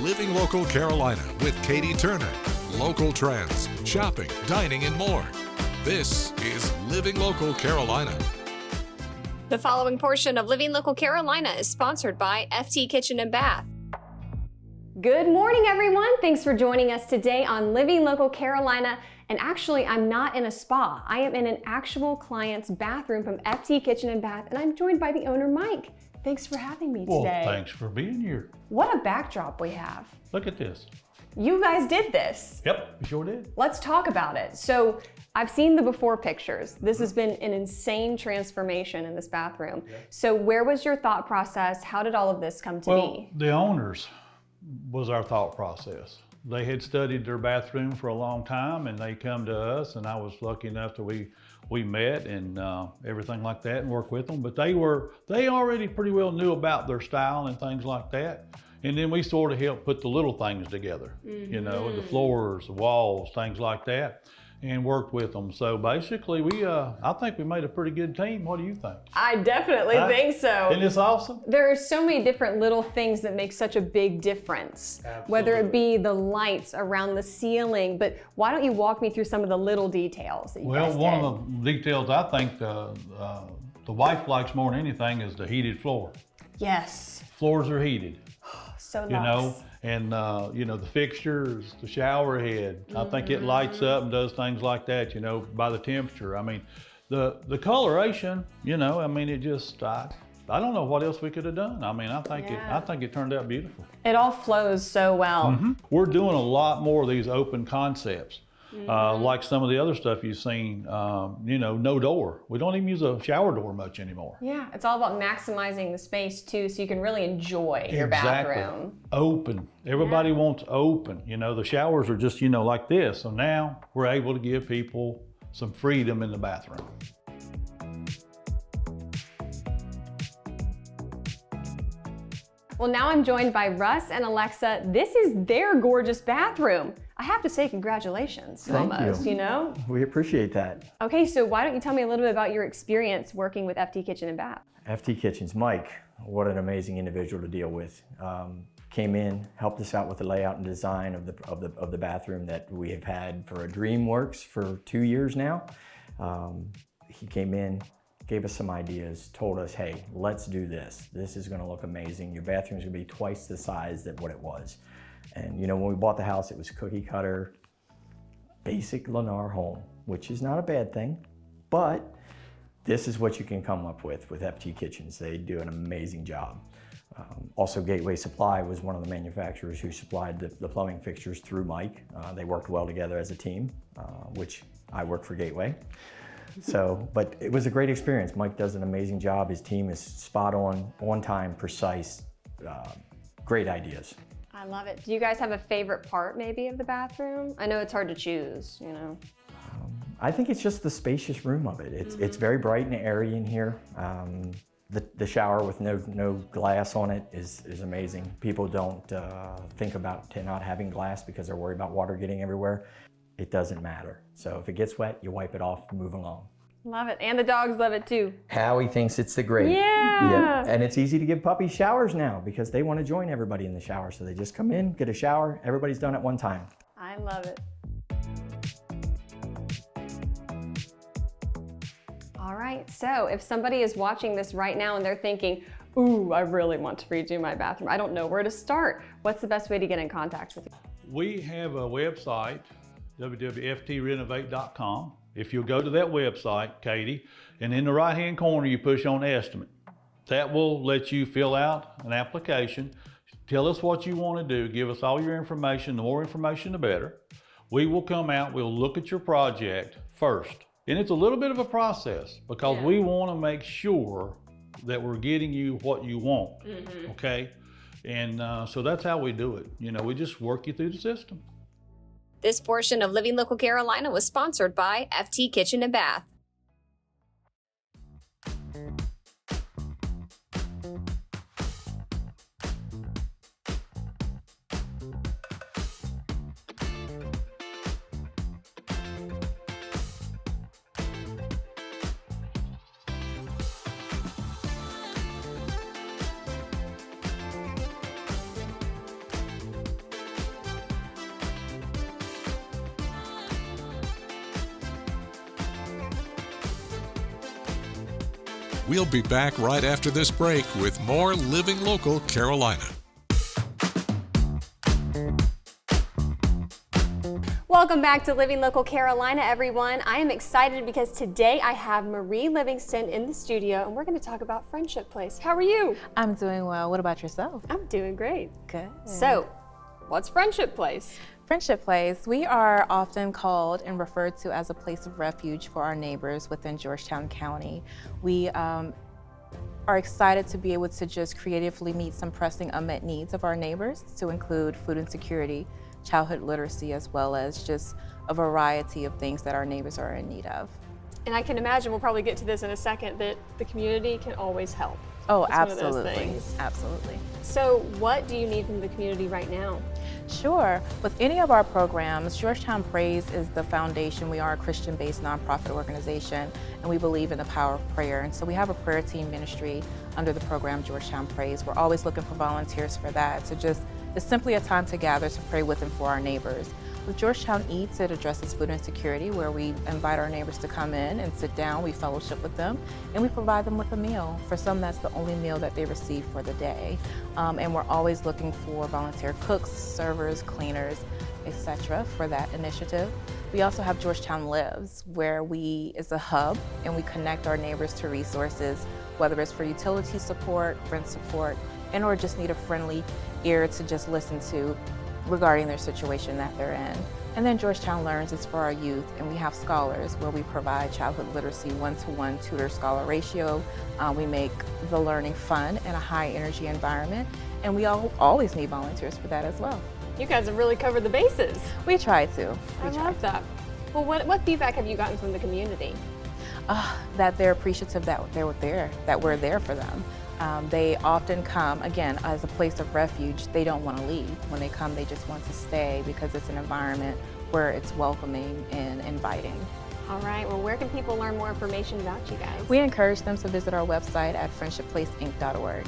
Living Local Carolina with Katie Turner. Local trends, shopping, dining, and more. This is Living Local Carolina. The following portion of Living Local Carolina is sponsored by FT Kitchen and Bath. Good morning, everyone. Thanks for joining us today on Living Local Carolina. And actually, I'm not in a spa. I am in an actual client's bathroom from FT Kitchen and Bath, and I'm joined by the owner, Mike. Thanks for having me today. Well, thanks for being here. What a backdrop we have. Look at this. You guys did this. Yep, we sure did. Let's talk about it. So I've seen the before pictures. This has been an insane transformation in this bathroom. Yeah. So where was your thought process? How did all of this come to be? The owners was our thought process. They had studied their bathroom for a long time, and they come to us, and I was lucky enough that we met and everything like that and worked with them. But they already pretty well knew about their style and things like that. And then we sort of helped put the little things together, you know, the floors, the walls, things like that, and worked with them. So basically, I think we made a pretty good team. What do you think? I definitely think so. Isn't this awesome? There are so many different little things that make such a big difference, whether it be the lights around the ceiling. But why don't you walk me through some of the little details that you guys did? One of the details I think the wife likes more than anything is the heated floor. Yes. Floors are heated. So nice. You know, and you know, the fixtures, the shower head, I think it lights up and does things like that, you know, by the temperature. I mean, the coloration, you know, I mean, it just, I don't know what else we could have done. I mean, I think it turned out beautiful. It all flows so well. We're doing a lot more of these open concepts. Like some of the other stuff you've seen, you know, no door. We don't even use a shower door much anymore. Yeah, it's all about maximizing the space too, so you can really enjoy your bathroom. Open. Everybody wants open. You know, the showers are just, you know, like this. So now we're able to give people some freedom in the bathroom. Well, now I'm joined by Russ and Alexa. This is their gorgeous bathroom. I have to say congratulations. Thank almost, you know? We appreciate that. Okay, so why don't you tell me a little bit about your experience working with FT Kitchen and Bath? FT Kitchens, Mike, what an amazing individual to deal with. Came in, helped us out with the layout and design of the bathroom that we have had for a DreamWorks for 2 years now. He came in, gave us some ideas, told us, hey, let's do this. This is gonna look amazing. Your bathroom's gonna be twice the size that what it was. And you know, when we bought the house, it was cookie cutter, basic Lennar home, which is not a bad thing, but this is what you can come up with FT Kitchens. They do an amazing job. Also, Gateway Supply was one of the manufacturers who supplied the plumbing fixtures through Mike. They worked well together as a team, which I work for Gateway. So, but it was a great experience. Mike does an amazing job. His team is spot on time, precise, great ideas. I love it. Do you guys have a favorite part maybe of the bathroom? I know it's hard to choose, you know. I think it's just the spacious room of it. It's very bright and airy in here. The shower with no glass on it is amazing. People don't think about not having glass because they're worried about water getting everywhere. It doesn't matter. So if it gets wet, you wipe it off and move along. Love it. And the dogs love it too. Howie thinks it's the great. Yeah. And it's easy to give puppies showers now because they want to join everybody in the shower. So they just come in, get a shower. Everybody's done at one time. I love it. All right, so if somebody is watching this right now and they're thinking, ooh, I really want to redo my bathroom, I don't know where to start, what's the best way to get in contact with you? We have a website, www.ftrenovate.com. If you'll go to that website, Katie, and in the right-hand corner, you push on estimate. That will let you fill out an application. Tell us what you want to do. Give us all your information. The more information, the better. We will come out. We'll look at your project first. And it's a little bit of a process because we want to make sure that we're getting you what you want, okay? And so that's how we do it. You know, we just work you through the system. This portion of Living Local Carolina was sponsored by FT Kitchen and Bath. We'll be back right after this break with more Living Local Carolina. Welcome back to Living Local Carolina, everyone. I am excited because today I have Marie Livingston in the studio and we're going to talk about Friendship Place. How are you? I'm doing well. What about yourself? I'm doing great. Good. So, what's Friendship Place? Friendship Place, we are often called and referred to as a place of refuge for our neighbors within Georgetown County. We are excited to be able to just creatively meet some pressing unmet needs of our neighbors, to include food insecurity, childhood literacy, as well as just a variety of things that our neighbors are in need of. And I can imagine, we'll probably get to this in a second, that the community can always help. Oh, It's one of those absolutely. things. Absolutely. So what do you need from the community right now? Sure. With any of our programs, Georgetown Prays is the foundation. We are a Christian-based nonprofit organization, and we believe in the power of prayer. And so we have a prayer team ministry under the program Georgetown Prays. We're always looking for volunteers for that. So it's simply a time to gather to pray with and for our neighbors. With Georgetown Eats, it addresses food insecurity, where we invite our neighbors to come in and sit down, we fellowship with them, and we provide them with a meal. For some, that's the only meal that they receive for the day. And we're always looking for volunteer cooks, servers, cleaners, etc. for that initiative. We also have Georgetown Lives, where is a hub, and we connect our neighbors to resources, whether it's for utility support, rent support, and or just need a friendly ear to just listen to regarding their situation that they're in. And then Georgetown Learns is for our youth, and we have scholars where we provide childhood literacy 1-to-1 tutor-scholar ratio. We make the learning fun in a high-energy environment, and we always need volunteers for that as well. You guys have really covered the bases. We try to. I love that. Well, what feedback have you gotten from the community? That they're appreciative that we're there for them. They often come, again, as a place of refuge. They don't want to leave. When they come, they just want to stay because it's an environment where it's welcoming and inviting. All right, well, where can people learn more information about you guys? We encourage them to visit our website at friendshipplaceinc.org.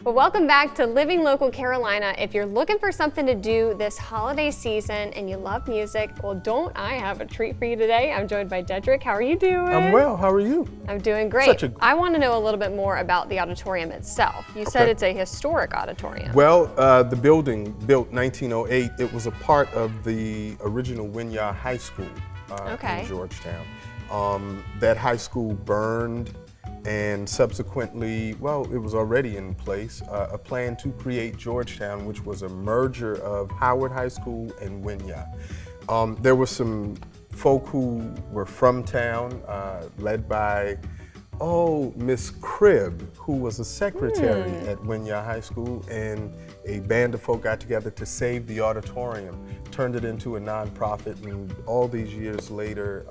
Well, welcome back to Living Local Carolina. If you're looking for something to do this holiday season and you love music, well, don't I have a treat for you today? I'm joined by Dedrick. How are you doing? I'm well. How are you? I'm doing great. I want to know a little bit more about the auditorium itself. You said it's a historic auditorium. Well, the building, built 1908, it was a part of the original Winyah High School in Georgetown. That high school burned, and subsequently, well, it was already in place, a plan to create Georgetown, which was a merger of Howard High School and Winyah. There were some folk who were from town, led by, Miss Cribb, who was a secretary at Winyah High School, and a band of folk got together to save the auditorium, turned it into a nonprofit, and all these years later,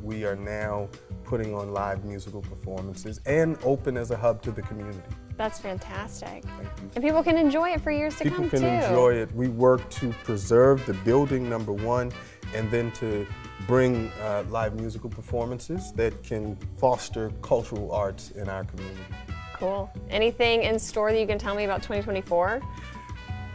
we are now putting on live musical performances and open as a hub to the community. That's fantastic. Thank you. And people can enjoy it for years to come, too. People can enjoy it. We work to preserve the building, number one, and then to bring live musical performances that can foster cultural arts in our community. Cool. Anything in store that you can tell me about 2024?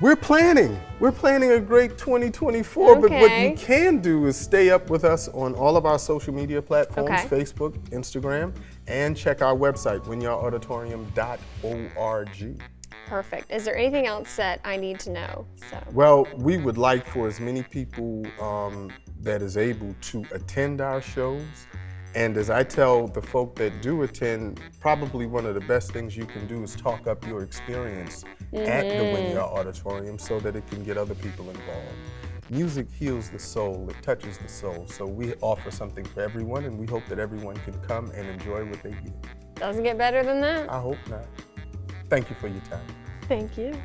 We're planning a great 2024, but what you can do is stay up with us on all of our social media platforms, Facebook, Instagram, and check our website, winyahauditorium.org. Perfect. Is there anything else that I need to know? Well, we would like for as many people that is able to attend our shows. And as I tell the folk that do attend, probably one of the best things you can do is talk up your experience at the Winyah Auditorium so that it can get other people involved. Music heals the soul, it touches the soul. So we offer something for everyone, and we hope that everyone can come and enjoy what they get. Doesn't get better than that? I hope not. Thank you for your time. Thank you.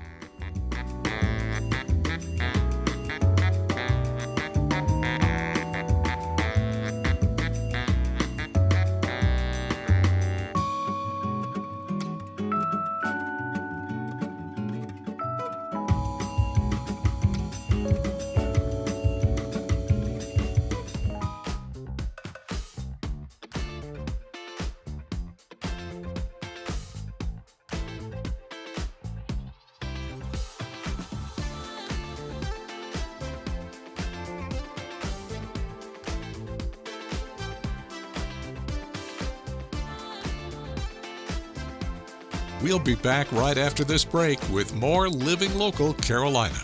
We'll be back right after this break with more Living Local Carolina.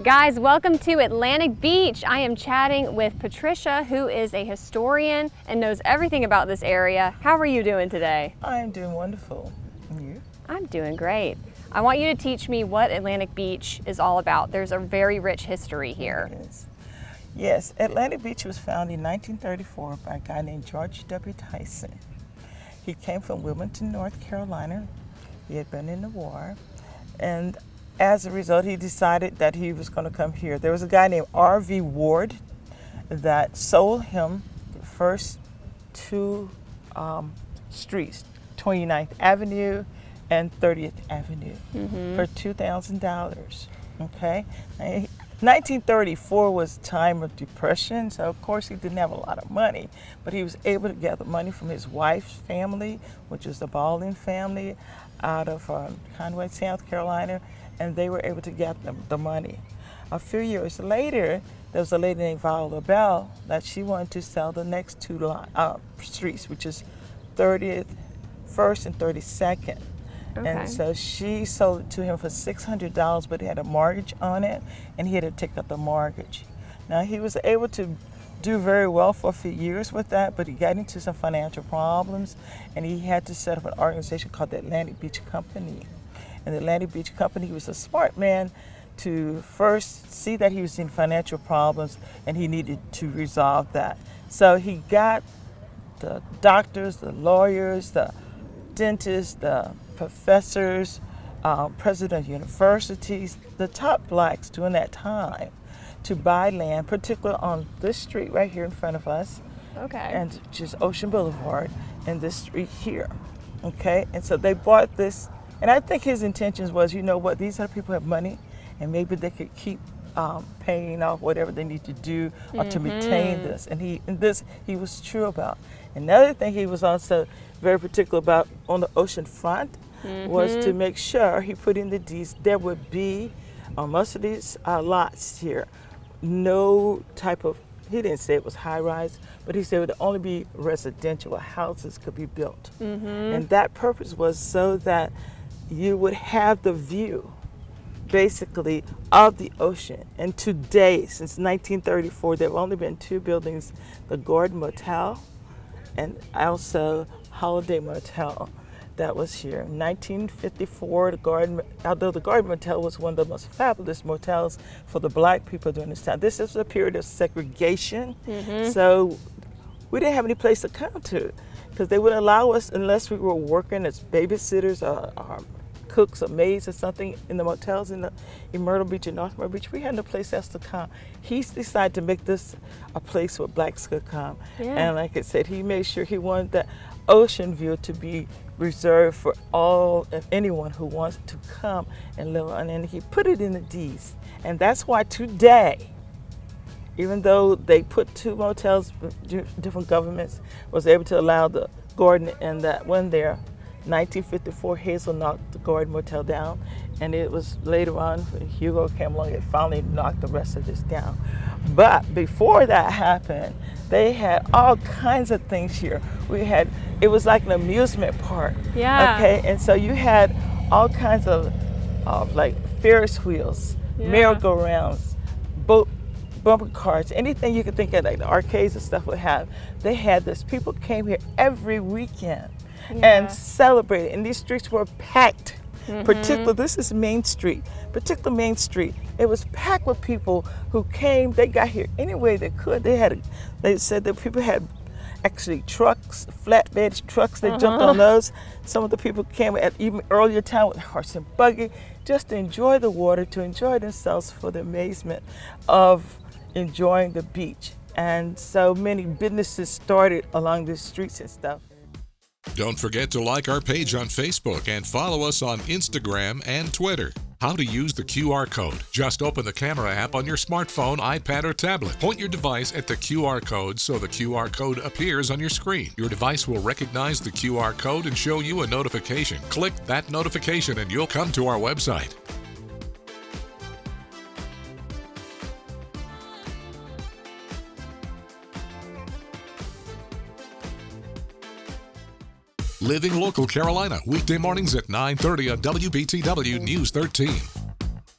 Guys, welcome to Atlantic Beach. I am chatting with Patricia, who is a historian and knows everything about this area. How are you doing today? I'm doing wonderful. And you? I'm doing great. I want you to teach me what Atlantic Beach is all about. There's a very rich history here. Yes, Atlantic Beach was founded in 1934 by a guy named George W. Tyson. He came from Wilmington, North Carolina. He had been in the war, and as a result, he decided that he was going to come here. There was a guy named R.V. Ward that sold him the first two streets, 29th Avenue and 30th Avenue, for $2,000. Okay? 1934 was a time of depression, so of course he didn't have a lot of money, but he was able to gather money from his wife's family, which is the Baldwin family, out of Conway, South Carolina, and they were able to get the money. A few years later, there was a lady named Viola Bell that she wanted to sell the next two streets, which is 30th, 1st and 32nd. Okay. And so she sold it to him for $600, but it had a mortgage on it, and he had to take up the mortgage. Now, he was able to do very well for a few years with that, but he got into some financial problems, and he had to set up an organization called the Atlantic Beach Company. And the Atlantic Beach Company, he was a smart man to first see that he was in financial problems and he needed to resolve that. So he got the doctors, the lawyers, the dentists, the professors, president of universities, the top blacks during that time to buy land, particularly on this street right here in front of us. Okay. And which is Ocean Boulevard, and this street here. Okay, and so they bought this. And I think his intentions was, you know what, these other people have money, and maybe they could keep paying off whatever they need to do to maintain this. And he was true about. Another thing he was also very particular about on the ocean front was to make sure he put in the deeds there would be, on most of these lots here, no type of, he didn't say it was high rise, but he said it would only be residential, houses could be built. And that purpose was so that you would have the view, basically, of the ocean. And today, since 1934, there have only been two buildings, the Gordon Motel and also Holiday Motel that was here. In 1954, although the Gordon Motel was one of the most fabulous motels for the black people during this time. This is a period of segregation, so we didn't have any place to come to, because they wouldn't allow us unless we were working as babysitters or cooks or maids or something in the motels in Myrtle Beach and North Myrtle Beach. We had no place else to come. He decided to make this a place where blacks could come. And like I said, he made sure he wanted that ocean view to be reserved for anyone who wants to come and live on. And he put it in the deeds. And that's why today, even though they put two motels, different governments was able to allow the Gordon and that one there. 1954, Hazel knocked the Gordon Motel down, and it was later on when Hugo came along, it finally knocked the rest of this down. But before that happened, they had all kinds of things here. It was like an amusement park. Yeah. Okay, and so you had all kinds of like Ferris wheels, merry-go-rounds, bumper cars, anything you could think of, like the arcades and stuff would have. They had this. People came here every weekend and celebrated, and these streets were packed. Particularly, this is Main Street, particularly Main Street. It was packed with people who came. They got here any way they could. They said that people had actually trucks, flatbed trucks. They jumped on those. Some of the people came at even earlier time with horse and buggy, just to enjoy the water, to enjoy themselves for the amazement of enjoying the beach. And so many businesses started along the streets and stuff. Don't forget to like our page on Facebook and follow us on Instagram and Twitter. How to use the QR code. Just open the camera app on your smartphone, iPad, or tablet. Point your device at the QR code so the QR code appears on your screen. Your device will recognize the QR code and show you a notification. Click that notification and you'll come to our website. Living Local Carolina, weekday mornings at 9:30 on WBTW News 13.